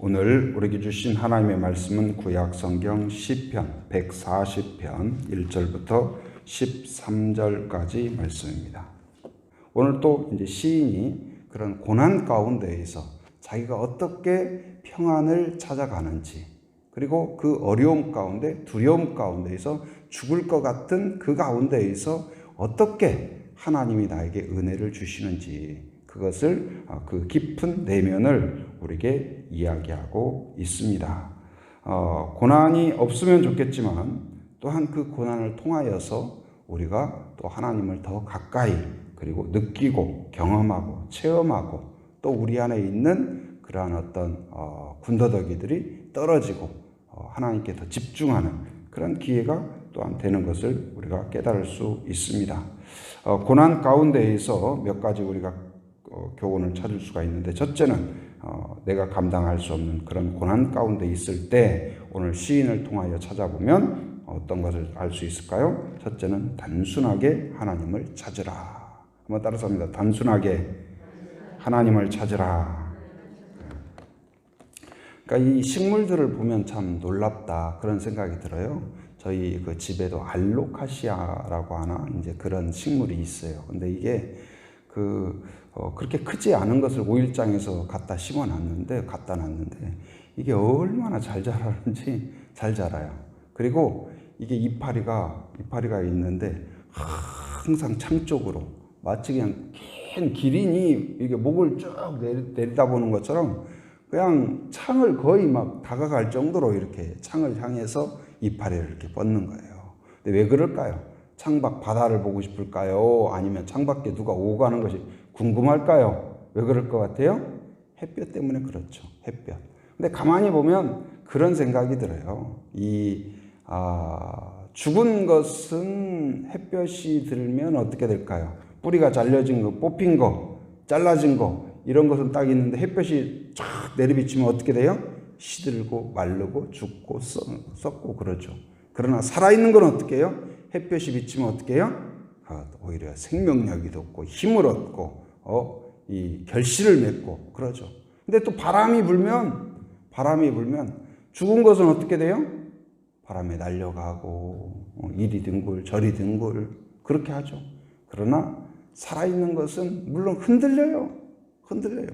오늘 우리에게 주신 하나님의 말씀은 구약 성경 시편 140편 1절부터 13절까지 말씀입니다. 오늘 또 이제 시인이 그런 고난 가운데에서 자기가 어떻게 평안을 찾아가는지, 그리고 그 어려움 가운데, 두려움 가운데에서 죽을 것 같은 그 가운데에서 어떻게 하나님이 나에게 은혜를 주시는지, 그것을 그 깊은 내면을 우리에게 이야기하고 있습니다. 고난이 없으면 좋겠지만 또한 그 고난을 통하여서 우리가 또 하나님을 더 가까이, 그리고 느끼고 경험하고 체험하고, 또 우리 안에 있는 그러한 어떤 군더더기들이 떨어지고 하나님께 더 집중하는 그런 기회가 또한 되는 것을 우리가 깨달을 수 있습니다. 고난 가운데에서 몇 가지 우리가 교훈을 찾을 수가 있는데, 첫째는 내가 감당할 수 없는 그런 고난 가운데 있을 때 오늘 시인을 통하여 찾아보면 어떤 것을 알 수 있을까요? 첫째는 단순하게 하나님을 찾으라. 한번 따라서 합니다. 단순하게 하나님을 찾으라. 그러니까 이 식물들을 보면 참 놀랍다 그런 생각이 들어요. 저희 그 집에도 알로카시아라고 하나 이제 그런 식물이 있어요. 근데 이게 그렇게 크지 않은 것을 오일장에서 갖다 놨는데 이게 얼마나 잘 자라는지 잘 자라요. 그리고 이게 이파리가 있는데 항상 창 쪽으로, 마치 그냥 긴 기린이 이게 목을 쭉 내리다보는 것처럼 그냥 창을 거의 막 다가갈 정도로 이렇게 창을 향해서 이파리를 이렇게 뻗는 거예요. 근데 왜 그럴까요? 창밖 바다를 보고 싶을까요? 아니면 창밖에 누가 오고 가는 것이 궁금할까요? 왜 그럴 것 같아요? 햇볕 때문에 그렇죠. 햇볕. 근데 가만히 보면 그런 생각이 들어요. 죽은 것은 햇볕이 들면 어떻게 될까요? 뿌리가 잘려진 거, 뽑힌 거, 잘라진 거, 이런 것은 딱 있는데 햇볕이 쫙 내리비치면 어떻게 돼요? 시들고 마르고 죽고 썩고 그러죠. 그러나 살아있는 건 어떻게 해요? 햇볕이 비치면 어떻게 해요? 오히려 생명력이 돋고 힘을 얻고 이 결실을 맺고 그러죠. 근데 또 바람이 불면 죽은 것은 어떻게 돼요? 바람에 날려가고 이리 뒹굴 저리 뒹굴 그렇게 하죠. 그러나 살아있는 것은 물론 흔들려요.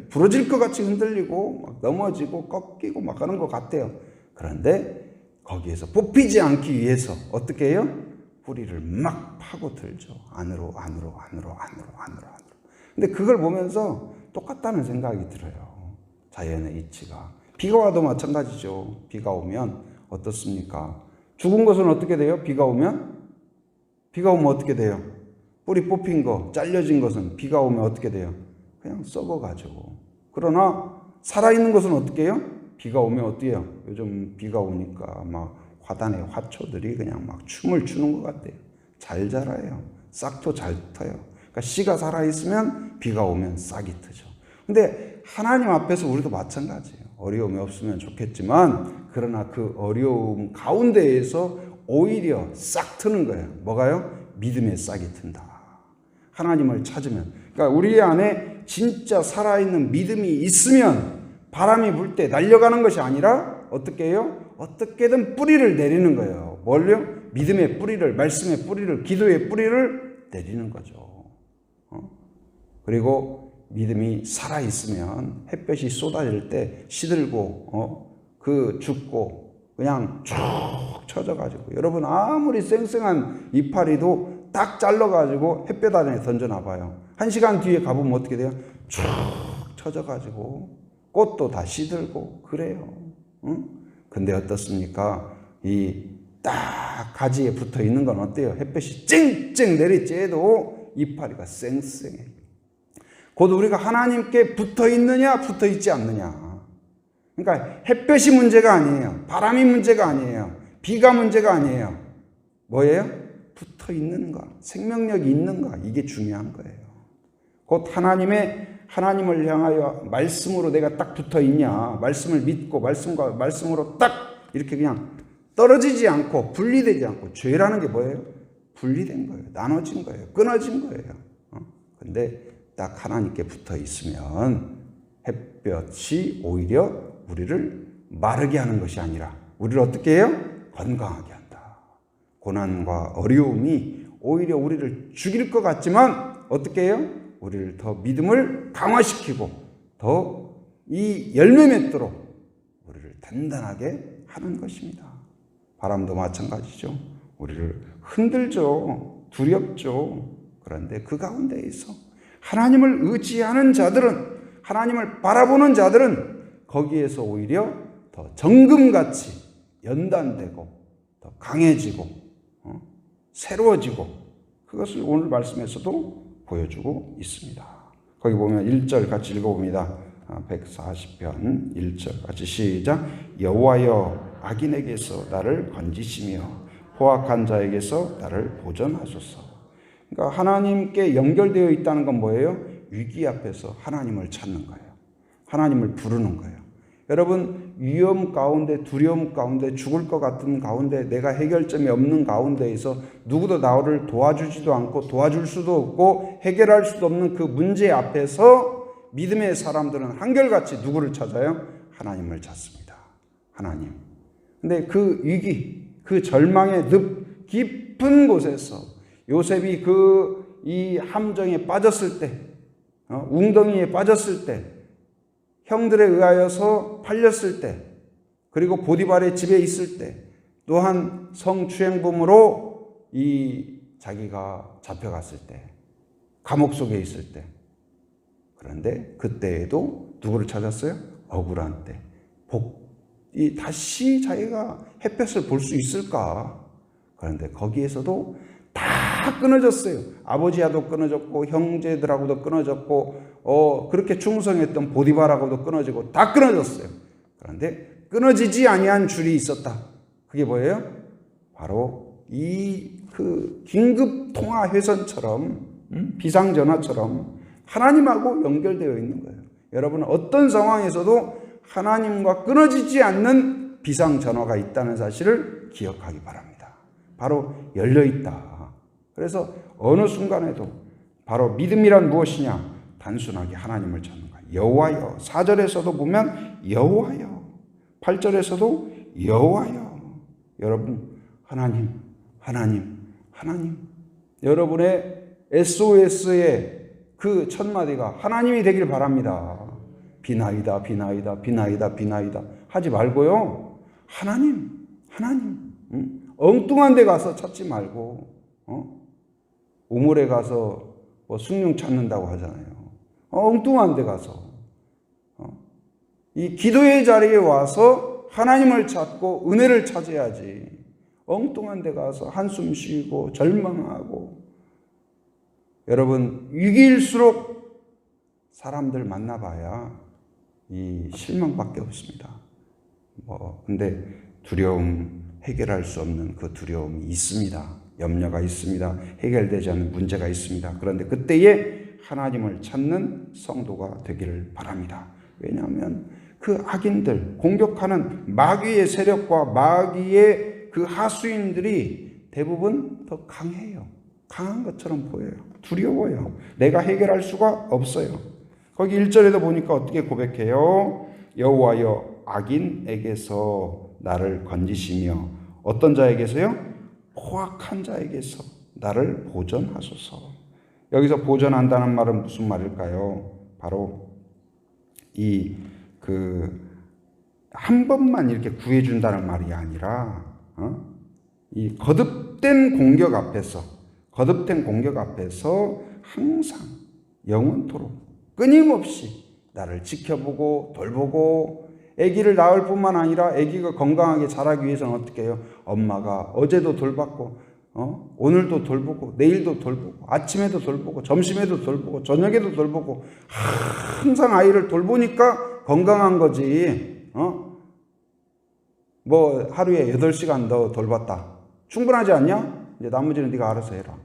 부러질 것 같이 흔들리고 막 넘어지고 꺾이고 막 하는 것 같아요. 그런데 거기에서 뽑히지 않기 위해서 어떻게 해요? 뿌리를 막 파고들죠. 안으로. 근데 그걸 보면서 똑같다는 생각이 들어요. 자연의 이치가. 비가 와도 마찬가지죠. 비가 오면 어떻습니까? 죽은 것은 어떻게 돼요? 비가 오면 어떻게 돼요? 뿌리 뽑힌 거, 잘려진 것은 비가 오면 어떻게 돼요? 그냥 썩어가지고. 그러나 살아있는 것은 어떻게 해요? 비가 오면 어떻게 해요? 요즘 비가 오니까 막 화단의 화초들이 그냥 막 춤을 추는 것 같아요. 잘 자라요. 싹도 잘 터요. 그러니까 씨가 살아있으면 비가 오면 싹이 트죠. 근데 하나님 앞에서 우리도 마찬가지예요. 어려움이 없으면 좋겠지만, 그러나 그 어려움 가운데에서 오히려 싹 트는 거예요. 뭐가요? 믿음의 싹이 튼다. 하나님을 찾으면. 그러니까 우리 안에 진짜 살아있는 믿음이 있으면 바람이 불 때 날려가는 것이 아니라 어떻게 해요? 어떻게든 뿌리를 내리는 거예요. 뭘요? 믿음의 뿌리를, 말씀의 뿌리를, 기도의 뿌리를 내리는 거죠. 그리고 믿음이 살아있으면 햇볕이 쏟아질 때 시들고 죽고 그냥 쭉 처져가지고, 여러분 아무리 쌩쌩한 이파리도 딱 잘라가지고 햇볕 아래 던져놔봐요. 1시간 뒤에 가보면 어떻게 돼요? 쭉 처져가지고 꽃도 다 시들고 그래요. 근데 어떻습니까? 이 딱 가지에 붙어 있는 건 어때요? 햇볕이 쨍쨍 내리쬐도 이파리가 쌩쌩해. 곧 우리가 하나님께 붙어 있느냐, 붙어 있지 않느냐. 그러니까 햇볕이 문제가 아니에요. 바람이 문제가 아니에요. 비가 문제가 아니에요. 뭐예요? 붙어 있는가, 생명력이 있는가, 이게 중요한 거예요. 곧 하나님을 향하여 말씀으로 내가 딱 붙어 있냐, 말씀을 믿고 말씀으로 딱 이렇게 그냥 떨어지지 않고 분리되지 않고. 죄라는 게 뭐예요? 분리된 거예요. 나눠진 거예요. 끊어진 거예요. 근데 딱 하나님께 붙어 있으면 햇볕이 오히려 우리를 마르게 하는 것이 아니라 우리를 어떻게 해요? 건강하게 한다. 고난과 어려움이 오히려 우리를 죽일 것 같지만 어떻게 해요? 우리를 더 믿음을 강화시키고 더 이 열매 맺도록 우리를 단단하게 하는 것입니다. 바람도 마찬가지죠. 우리를 흔들죠. 두렵죠. 그런데 그 가운데에서 하나님을 의지하는 자들은, 하나님을 바라보는 자들은 거기에서 오히려 더 정금같이 연단되고 더 강해지고 새로워지고, 그것을 오늘 말씀에서도 보여주고 있습니다. 거기 보면 1절 같이 읽어봅니다. 140편 1절 같이 시작. 여호와여 악인에게서 나를 건지시며 포악한 자에게서 나를 보전하소서. 그러니까 하나님께 연결되어 있다는 건 뭐예요? 위기 앞에서 하나님을 찾는 거예요. 하나님을 부르는 거예요. 여러분, 위험 가운데, 두려움 가운데, 죽을 것 같은 가운데, 내가 해결점이 없는 가운데에서 누구도 나를 도와주지도 않고 도와줄 수도 없고 해결할 수도 없는 그 문제 앞에서 믿음의 사람들은 한결같이 누구를 찾아요? 하나님을 찾습니다. 하나님. 근데 그 위기, 그 절망의 늪 깊은 곳에서 요셉이 이 함정에 빠졌을 때, 웅덩이에 빠졌을 때, 형들에 의하여서 팔렸을 때, 그리고 보디발의 집에 있을 때, 또한 성추행범으로 자기가 잡혀갔을 때, 감옥 속에 있을 때, 그런데 그때에도 누구를 찾았어요? 억울한 때. 다시 자기가 햇볕을 볼 수 있을까? 그런데 거기에서도 다 끊어졌어요. 아버지하고도 끊어졌고, 형제들하고도 끊어졌고, 그렇게 충성했던 보디발하고도 끊어지고, 다 끊어졌어요. 그런데 끊어지지 아니한 줄이 있었다. 그게 뭐예요? 바로 긴급 통화 회선처럼, 비상전화처럼 하나님하고 연결되어 있는 거예요. 여러분은 어떤 상황에서도 하나님과 끊어지지 않는 비상전화가 있다는 사실을 기억하기 바랍니다. 바로 열려있다. 그래서 어느 순간에도 바로 믿음이란 무엇이냐? 단순하게 하나님을 찾는 거예요. 여호와여. 4절에서도 보면 여호와여. 8절에서도 여호와여. 여러분, 하나님. 여러분의 SOS의 그 첫 마디가 하나님이 되길 바랍니다. 비나이다 하지 말고요. 하나님. 엉뚱한 데 가서 찾지 말고, 우물에 가서 숭늉 찾는다고 하잖아요. 엉뚱한 데 가서, 이 기도의 자리에 와서 하나님을 찾고 은혜를 찾아야지. 엉뚱한 데 가서 한숨 쉬고 절망하고. 여러분, 위기일수록 사람들 만나봐야 이 실망밖에 없습니다. 근데 두려움, 해결할 수 없는 그 두려움이 있습니다. 염려가 있습니다. 해결되지 않는 문제가 있습니다. 그런데 그때에 하나님을 찾는 성도가 되기를 바랍니다. 왜냐하면 그 악인들, 공격하는 마귀의 세력과 마귀의 그 하수인들이 대부분 더 강해요. 강한 것처럼 보여요. 두려워요. 내가 해결할 수가 없어요. 거기 1절에도 보니까 어떻게 고백해요? 여호와여 악인에게서 나를 건지시며 어떤 자에게서요? 포악한 자에게서 나를 보전하소서. 여기서 보전한다는 말은 무슨 말일까요? 바로 한 번만 이렇게 구해준다는 말이 아니라 이 거듭된 공격 앞에서 항상 영원토록 끊임없이 나를 지켜보고 돌보고, 아기를 낳을 뿐만 아니라 아기가 건강하게 자라기 위해서는 어떻게 해요? 엄마가 어제도 돌봤고, 오늘도 돌보고, 내일도 돌보고, 아침에도 돌보고, 점심에도 돌보고, 저녁에도 돌보고, 항상 아이를 돌보니까 건강한 거지. 하루에 8시간 더 돌봤다. 충분하지 않냐? 이제 나머지는 네가 알아서 해라.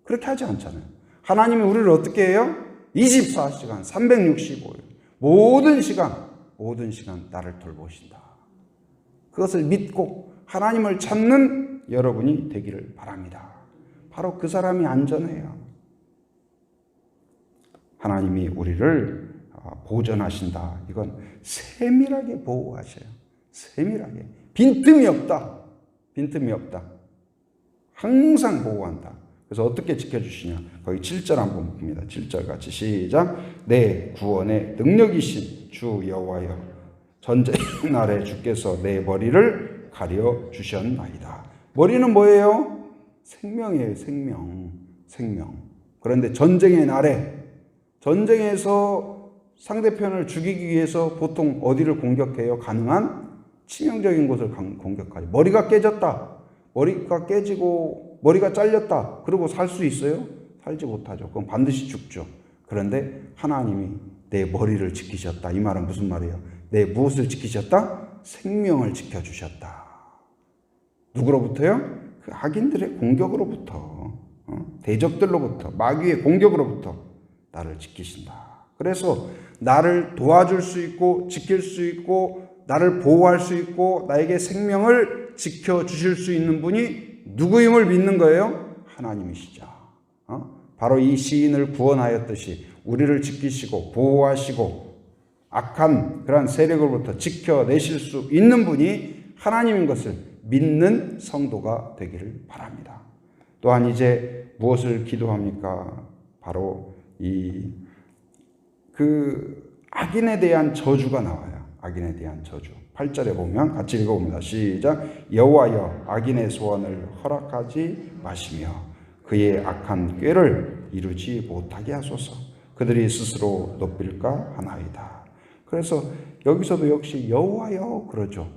그렇게 하지 않잖아요. 하나님이 우리를 어떻게 해요? 24시간, 365일, 모든 시간 나를 돌보신다. 그것을 믿고 하나님을 찾는 여러분이 되기를 바랍니다. 바로 그 사람이 안전해요. 하나님이 우리를 보존하신다. 이건 세밀하게 보호하셔요. 세밀하게. 빈틈이 없다. 빈틈이 없다. 항상 보호한다. 그래서 어떻게 지켜주시냐. 거기 7절 한번 봅니다. 7절 같이 시작. 내 구원의 능력이신 주 여호와여, 전쟁의 날에 주께서 내 머리를 가려 주셨나이다. 머리는 뭐예요? 생명이에요. 생명. 그런데 전쟁의 날에, 전쟁에서 상대편을 죽이기 위해서 보통 어디를 공격해요? 가능한 치명적인 곳을 공격하죠. 머리가 깨졌다. 머리가 깨지고 머리가 잘렸다. 그러고 살 수 있어요? 살지 못하죠. 그럼 반드시 죽죠. 그런데 하나님이 내 머리를 지키셨다. 이 말은 무슨 말이에요? 내 무엇을 지키셨다? 생명을 지켜주셨다. 누구로부터요? 그 악인들의 공격으로부터, 대적들로부터, 마귀의 공격으로부터 나를 지키신다. 그래서 나를 도와줄 수 있고 지킬 수 있고 나를 보호할 수 있고 나에게 생명을 지켜주실 수 있는 분이 누구임을 믿는 거예요? 하나님이시죠. 바로 이 시인을 구원하였듯이 우리를 지키시고 보호하시고 악한 그러한 세력으로부터 지켜내실 수 있는 분이 하나님인 것을 믿는 성도가 되기를 바랍니다. 또한 이제 무엇을 기도합니까? 바로 악인에 대한 저주가 나와요. 악인에 대한 저주. 8절에 보면 같이 읽어봅니다. 시작. 여호와여, 악인의 소원을 허락하지 마시며 그의 악한 꾀를 이루지 못하게 하소서. 그들이 스스로 높일까 하나이다. 그래서 여기서도 역시 여호와여 그러죠.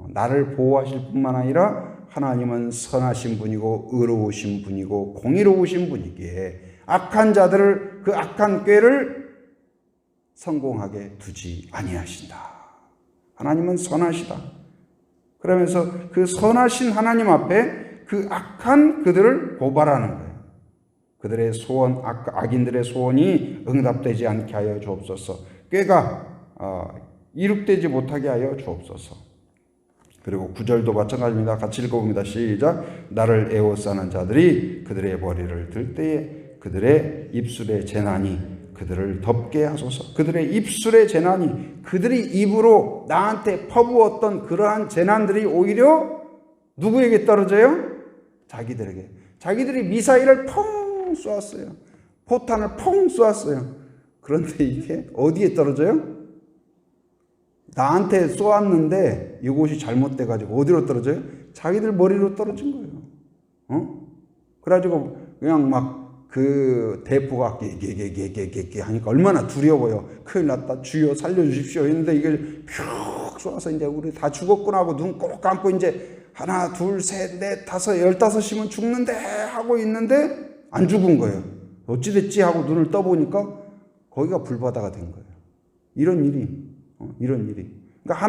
나를 보호하실 뿐만 아니라 하나님은 선하신 분이고 의로우신 분이고 공의로우신 분이기에 악한 자들을 그 악한 꾀를 성공하게 두지 아니하신다. 하나님은 선하시다. 그러면서 그 선하신 하나님 앞에 그 악한 그들을 고발하는 거예요. 그들의 소원, 악인들의 소원이 응답되지 않게 하여 주옵소서. 꾀가 이룩되지 못하게 하여 주옵소서. 그리고 9절도 마찬가지입니다. 같이 읽어봅니다. 시작. 나를 에워싸는 자들이 그들의 머리를 들 때에 그들의 입술의 재난이 그들을 덮게 하소서. 그들의 입술의 재난이, 그들이 입으로 나한테 퍼부었던 그러한 재난들이 오히려 누구에게 떨어져요? 자기들에게. 자기들이 미사일을 펑 쏘았어요. 포탄을 펑 쏘았어요. 그런데 이게 어디에 떨어져요? 나한테 쏘았는데 이곳이 잘못돼가지고 어디로 떨어져요? 자기들 머리로 떨어진 거예요. 그래가지고 그냥 막 그 대포가 게게게게게 하니까 얼마나 두려워요. 큰일 났다. 주여 살려주십시오. 했는데 이게 푹 쏘아서 이제 우리 다 죽었구나 하고 눈 꼭 감고 이제 하나, 둘, 셋, 넷, 다섯, 15이면 죽는데 하고 있는데 안 죽은 거예요. 어찌됐지 하고 눈을 떠보니까 거기가 불바다가 된 거예요. 이런 일이. 그러니까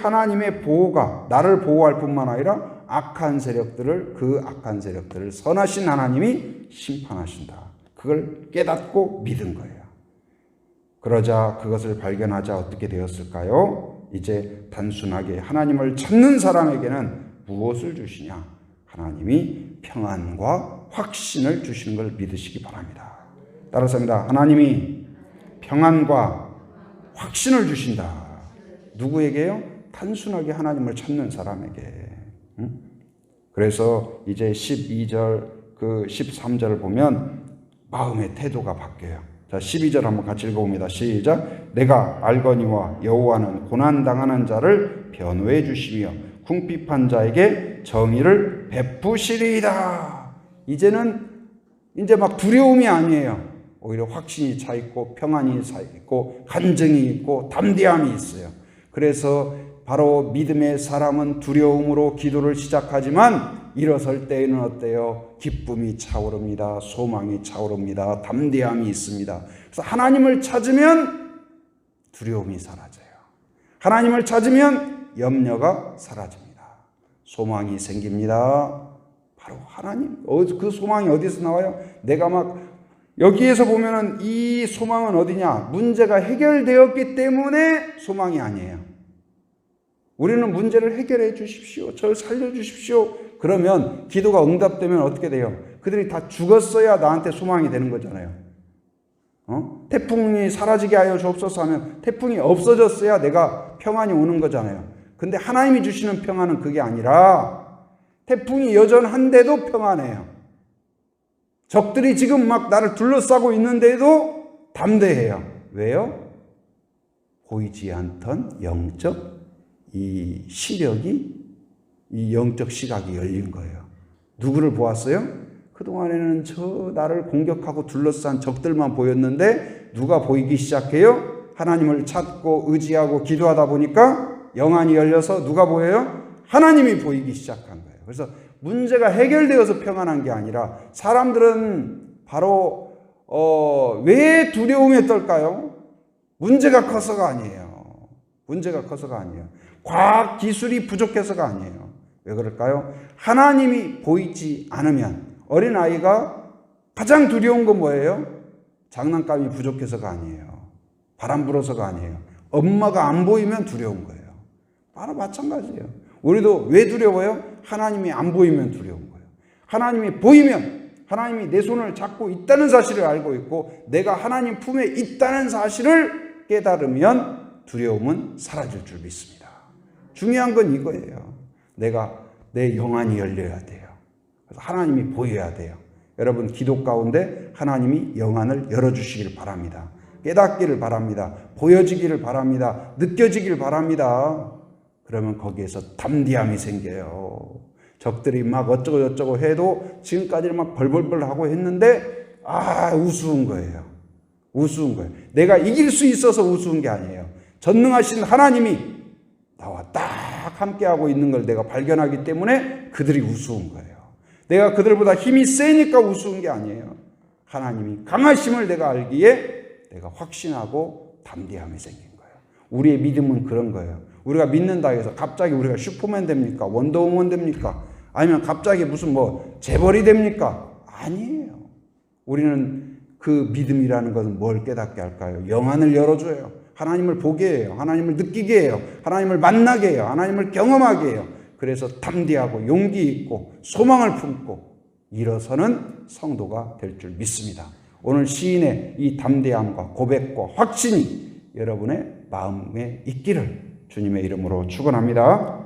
하나님의 보호가 나를 보호할 뿐만 아니라 악한 세력들을 선하신 하나님이 심판하신다. 그걸 깨닫고 믿은 거예요. 그러자 그것을 발견하자 어떻게 되었을까요? 이제 단순하게 하나님을 찾는 사람에게는 무엇을 주시냐? 하나님이 평안과 확신을 주시는 걸 믿으시기 바랍니다. 따라서 합니다. 하나님이 평안과 확신을 주신다. 누구에게요? 단순하게 하나님을 찾는 사람에게. 그래서 이제 12절, 13절을 보면 마음의 태도가 바뀌어요. 자, 12절 한번 같이 읽어봅니다. 시작. 내가 알거니와 여호와는 고난당하는 자를 변호해 주시며 궁핍한 자에게 정의를 베푸시리이다. 이제는 이제 막 두려움이 아니에요. 오히려 확신이 차 있고 평안이 차 있고 간증이 있고 담대함이 있어요. 그래서 바로 믿음의 사람은 두려움으로 기도를 시작하지만 일어설 때에는 어때요? 기쁨이 차오릅니다. 소망이 차오릅니다. 담대함이 있습니다. 그래서 하나님을 찾으면 두려움이 사라져요. 하나님을 찾으면 염려가 사라집니다. 소망이 생깁니다. 바로 하나님. 그 소망이 어디서 나와요? 내가 막 여기에서 보면은 이 소망은 어디냐? 문제가 해결되었기 때문에 소망이 아니에요. 우리는 문제를 해결해 주십시오. 저를 살려주십시오. 그러면 기도가 응답되면 어떻게 돼요? 그들이 다 죽었어야 나한테 소망이 되는 거잖아요. 태풍이 사라지게 하여 주옵소서 하면 태풍이 없어졌어야 내가 평안이 오는 거잖아요. 근데 하나님이 주시는 평안은 그게 아니라 태풍이 여전한데도 평안해요. 적들이 지금 막 나를 둘러싸고 있는데도 담대해요. 왜요? 보이지 않던 영적 이 시력이, 이 영적 시각이 열린 거예요. 누구를 보았어요? 그동안에는 저 나를 공격하고 둘러싼 적들만 보였는데 누가 보이기 시작해요? 하나님을 찾고 의지하고 기도하다 보니까 영안이 열려서 누가 보여요? 하나님이 보이기 시작한 거예요. 그래서 문제가 해결되어서 평안한 게 아니라 사람들은 바로 왜 두려움에 떨까요? 문제가 커서가 아니에요. 문제가 커서가 아니에요. 과학 기술이 부족해서가 아니에요. 왜 그럴까요? 하나님이 보이지 않으면 어린아이가 가장 두려운 건 뭐예요? 장난감이 부족해서가 아니에요. 바람 불어서가 아니에요. 엄마가 안 보이면 두려운 거예요. 바로 마찬가지예요. 우리도 왜 두려워요? 하나님이 안 보이면 두려운 거예요. 하나님이 보이면, 하나님이 내 손을 잡고 있다는 사실을 알고 있고 내가 하나님 품에 있다는 사실을 깨달으면 두려움은 사라질 줄 믿습니다. 중요한 건 이거예요. 내 영안이 열려야 돼요. 그래서 하나님이 보여야 돼요. 여러분 기도 가운데 하나님이 영안을 열어주시길 바랍니다. 깨닫기를 바랍니다. 보여지기를 바랍니다. 느껴지길 바랍니다. 그러면 거기에서 담대함이 생겨요. 적들이 막 어쩌고 해도 지금까지는 막 벌벌벌 하고 했는데 우스운 거예요. 우스운 거예요. 내가 이길 수 있어서 우스운 게 아니에요. 전능하신 하나님이 나와 딱 함께하고 있는 걸 내가 발견하기 때문에 그들이 우스운 거예요. 내가 그들보다 힘이 세니까 우스운 게 아니에요. 하나님이 강하심을 내가 알기에 내가 확신하고 담대함이 생긴 거예요. 우리의 믿음은 그런 거예요. 우리가 믿는다 해서 갑자기 우리가 슈퍼맨 됩니까? 원더우먼 됩니까? 아니면 갑자기 무슨 재벌이 됩니까? 아니에요. 우리는 그 믿음이라는 것은 뭘 깨닫게 할까요? 영안을 열어줘요. 하나님을 보게 해요. 하나님을 느끼게 해요. 하나님을 만나게 해요. 하나님을 경험하게 해요. 그래서 담대하고 용기 있고 소망을 품고 일어서는 성도가 될 줄 믿습니다. 오늘 시인의 이 담대함과 고백과 확신이 여러분의 마음에 있기를 주님의 이름으로 축원합니다.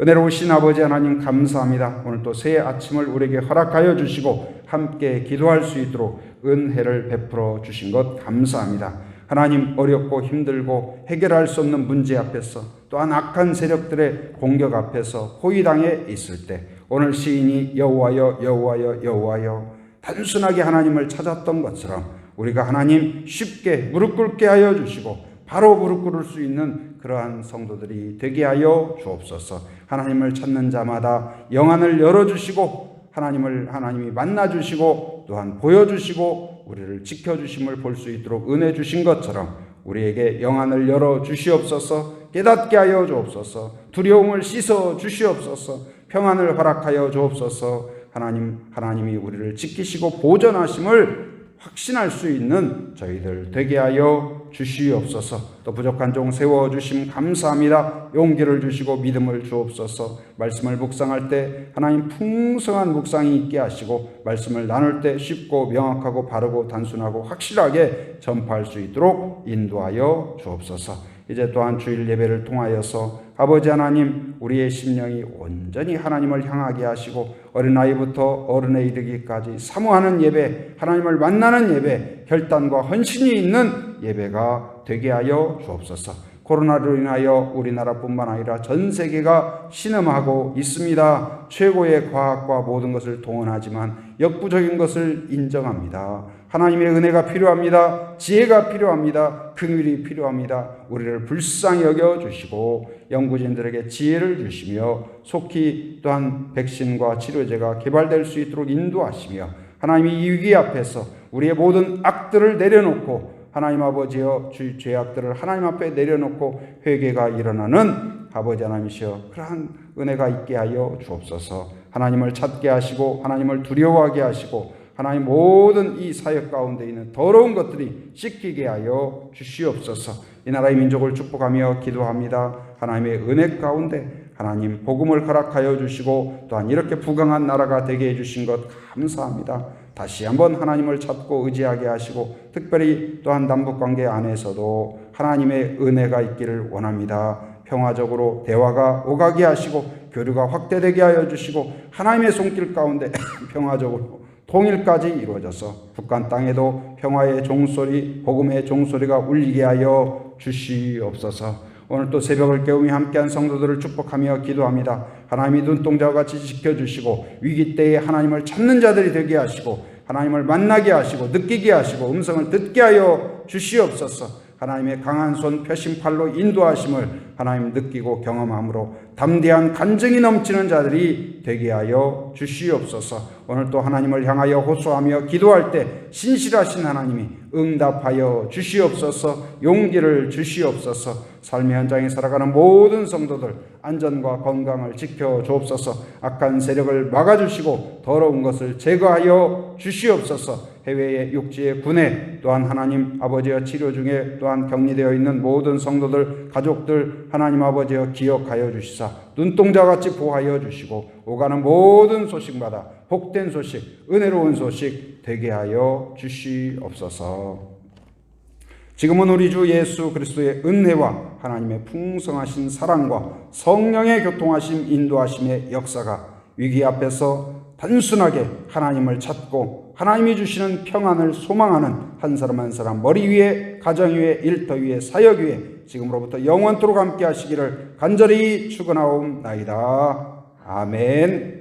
은혜로우신 아버지 하나님 감사합니다. 오늘 또 새 아침을 우리에게 허락하여 주시고 함께 기도할 수 있도록 은혜를 베풀어 주신 것 감사합니다. 하나님 어렵고 힘들고 해결할 수 없는 문제 앞에서 또한 악한 세력들의 공격 앞에서 포위당해 있을 때 오늘 시인이 여호와여 여호와여 여호와여 단순하게 하나님을 찾았던 것처럼 우리가 하나님 쉽게 무릎 꿇게 하여 주시고 바로 무릎 꿇을 수 있는 그러한 성도들이 되게 하여 주옵소서. 하나님을 찾는 자마다 영안을 열어주시고 하나님이 만나주시고 또한 보여주시고 우리를 지켜주심을 볼 수 있도록 은혜 주신 것처럼 우리에게 영안을 열어주시옵소서. 깨닫게 하여 주옵소서. 두려움을 씻어 주시옵소서. 평안을 허락하여 주옵소서. 하나님이 우리를 지키시고 보존하심을 확신할 수 있는 저희들 되게 하여 주시옵소서. 또 부족한 종 세워주심 감사합니다. 용기를 주시고 믿음을 주옵소서. 말씀을 묵상할 때 하나님 풍성한 묵상이 있게 하시고 말씀을 나눌 때 쉽고 명확하고 바르고 단순하고 확실하게 전파할 수 있도록 인도하여 주옵소서. 이제 또한 주일 예배를 통하여서 아버지 하나님 우리의 심령이 온전히 하나님을 향하게 하시고 어린아이부터 어른에 이르기까지 사모하는 예배, 하나님을 만나는 예배, 결단과 헌신이 있는 예배가 되게 하여 주옵소서. 코로나로 인하여 우리나라뿐만 아니라 전 세계가 신음하고 있습니다. 최고의 과학과 모든 것을 동원하지만 역부족인 것을 인정합니다. 하나님의 은혜가 필요합니다. 지혜가 필요합니다. 긍휼이 필요합니다. 우리를 불쌍히 여겨주시고 연구진들에게 지혜를 주시며 속히 또한 백신과 치료제가 개발될 수 있도록 인도하시며 하나님이 이 위기 앞에서 우리의 모든 악들을 내려놓고 하나님 아버지여 죄악들을 하나님 앞에 내려놓고 회개가 일어나는 아버지 하나님이시여 그러한 은혜가 있게 하여 주옵소서. 하나님을 찾게 하시고 하나님을 두려워하게 하시고 하나님 모든 이 사역 가운데 있는 더러운 것들이 씻기게 하여 주시옵소서. 이 나라의 민족을 축복하며 기도합니다. 하나님의 은혜 가운데 하나님 복음을 허락하여 주시고 또한 이렇게 부강한 나라가 되게 해주신 것 감사합니다. 다시 한번 하나님을 찾고 의지하게 하시고 특별히 또한 남북관계 안에서도 하나님의 은혜가 있기를 원합니다. 평화적으로 대화가 오가게 하시고 교류가 확대되게 하여 주시고 하나님의 손길 가운데 평화적으로 통일까지 이루어져서 북한 땅에도 평화의 종소리, 복음의 종소리가 울리게 하여 주시옵소서. 오늘 또 새벽을 깨우며 함께한 성도들을 축복하며 기도합니다. 하나님이 눈동자와 같이 지켜주시고 위기 때에 하나님을 찾는 자들이 되게 하시고 하나님을 만나게 하시고 느끼게 하시고 음성을 듣게 하여 주시옵소서. 하나님의 강한 손 표심팔로 인도하심을 하나님 느끼고 경험함으로 담대한 간증이 넘치는 자들이 되게 하여 주시옵소서. 오늘 또 하나님을 향하여 호소하며 기도할 때 신실하신 하나님이 응답하여 주시옵소서. 용기를 주시옵소서. 삶의 현장에 살아가는 모든 성도들 안전과 건강을 지켜 주옵소서. 악한 세력을 막아주시고 더러운 것을 제거하여 주시옵소서. 해외의 육지의 군에 또한 하나님 아버지여 치료 중에 또한 격리되어 있는 모든 성도들 가족들 하나님 아버지여 기억하여 주시사 눈동자같이 보호하여 주시고 오가는 모든 소식마다 복된 소식 은혜로운 소식 되게 하여 주시옵소서. 지금은 우리 주 예수 그리스도의 은혜와 하나님의 풍성하신 사랑과 성령의 교통하심 인도하심의 역사가 위기 앞에서 단순하게 하나님을 찾고 하나님이 주시는 평안을 소망하는 한 사람 한 사람 머리 위에 가정 위에 일터 위에 사역 위에 지금으로부터 영원토록 함께 하시기를 간절히 축원하옵나이다. 아멘.